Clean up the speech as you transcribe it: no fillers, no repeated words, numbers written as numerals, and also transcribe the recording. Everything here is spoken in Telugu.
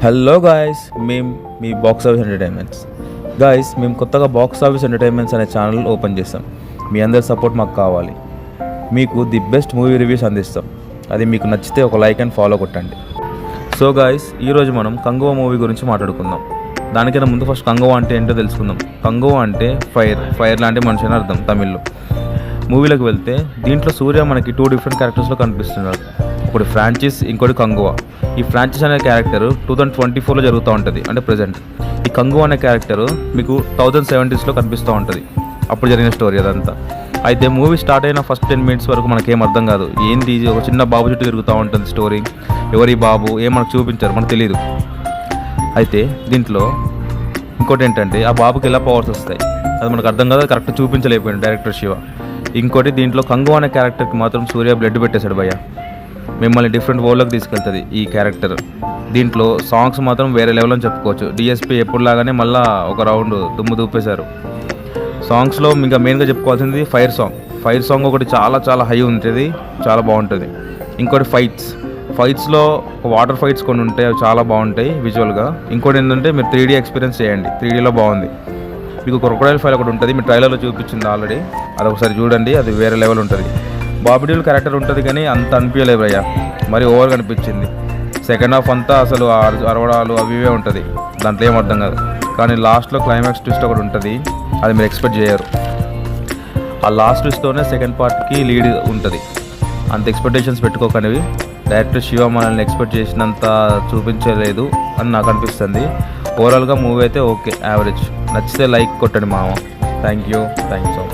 హలో గాయస్, మేము మీ బాక్స్ ఆఫీస్ ఎంటర్టైన్మెంట్స్. గాయస్, మేము కొత్తగా బాక్స్ ఆఫీస్ ఎంటర్టైన్మెంట్స్ అనే ఛానల్ ఓపెన్ చేస్తాం. మీ అందరి సపోర్ట్ మాకు కావాలి. మీకు ది బెస్ట్ మూవీ రివ్యూస్ అందిస్తాం. అది మీకు నచ్చితే ఒక లైక్ అండ్ ఫాలో కొట్టండి. సో గాయస్, ఈరోజు మనం కంగువా మూవీ గురించి మాట్లాడుకుందాం. దానికైనా ముందు ఫస్ట్ కంగువా అంటే ఏంటో తెలుసుకుందాం. కంగువా అంటే ఫైర్ లాంటి మనిషి అని అర్థం తమిళ్లో. మూవీలోకి వెళ్తే దీంట్లో సూర్య మనకి 2 డిఫరెంట్ క్యారెక్టర్స్లో కనిపిస్తున్నారు. ఒకటి ఫ్రాంచిస్, ఇంకోటి కంగువా. ఈ ఫ్రాంచిస్ అనే క్యారెక్టర్ 2024లో జరుగుతూ ఉంటుంది, అంటే ప్రజెంట్. ఈ కంగువా అనే క్యారెక్టర్ మీకు 1070sలో కనిపిస్తూ ఉంటుంది, అప్పుడు జరిగిన స్టోరీ అదంతా. అయితే మూవీ స్టార్ట్ అయిన ఫస్ట్ 10 minutes వరకు మనకేం అర్థం కాదు. ఏంటి, ఒక చిన్న బాబు చుట్టూ తిరుగుతూ ఉంటుంది స్టోరీ. ఎవరి బాబు ఏం మనకు చూపించారు, మనకు తెలియదు. అయితే దీంట్లో ఇంకోటి ఏంటంటే ఆ బాబుకి ఎలా పవర్స్ వస్తాయి అది మనకు అర్థం కాదు, కరెక్ట్ చూపించలేకపోయాడు డైరెక్టర్ శివ. ఇంకోటి దీంట్లో కంగువా అనే క్యారెక్టర్కి మాత్రం సూర్య బ్లడ్ పెట్టేశాడు భయ్య. మిమ్మల్ని డిఫరెంట్ వరల్డ్లోకి తీసుకెళ్తుంది ఈ క్యారెక్టర్. దీంట్లో సాంగ్స్ మాత్రం వేరే లెవెల్ అని చెప్పుకోవచ్చు. డిఎస్పీ ఎప్పుడులాగానే మళ్ళీ ఒక రౌండ్ దుమ్ము దూపేశారు. సాంగ్స్లో ఇంకా మెయిన్గా చెప్పుకోవాల్సింది ఫైర్ సాంగ్ ఒకటి చాలా చాలా హై ఉంటుంది, చాలా బాగుంటుంది. ఇంకోటి ఫైట్స్లో వాటర్ ఫైట్స్ కొన్ని ఉంటాయి, అవి చాలా బాగుంటాయి విజువల్గా. ఇంకోటి ఏంటంటే మీరు 3D ఎక్స్పీరియన్స్ చేయండి, 3Dలో బాగుంది. మీకు క్రొకడైల్ ఫైల్ ఒకటి ఉంటుంది, మీ ట్రైలర్లో చూపించింది ఆల్రెడీ, అది ఒకసారి చూడండి, అది వేరే లెవెల్ ఉంటుంది. బాబీ డియోల్ క్యారెక్టర్ ఉంటుంది కానీ అంత అనిపించలేదు భయ్యా, మరి ఓవర్గా అనిపించింది. సెకండ్ హాఫ్ అంతా అసలు అరవడాలు అవి ఇవే ఉంటుంది, దాంట్లో ఏం అర్థం కాదు. కానీ లాస్ట్లో క్లైమాక్స్ ట్విస్ట్ ఒకటి ఉంటుంది, అది మీరు ఎక్స్పెక్ట్ చేయరు. ఆ లాస్ట్ ట్విస్ట్తోనే సెకండ్ పార్ట్కి లీడ్ ఉంటుంది. అంత ఎక్స్పెక్టేషన్స్ పెట్టుకోకనివి. డైరెక్టర్ శివ మనల్ని ఎక్స్పెక్ట్ చేసినంత చూపించలేదు అని నాకు అనిపిస్తుంది. ఓవరాల్గా మూవీ అయితే ఓకే, యావరేజ్. నచ్చితే లైక్ కొట్టండి మామ. Thank you so much.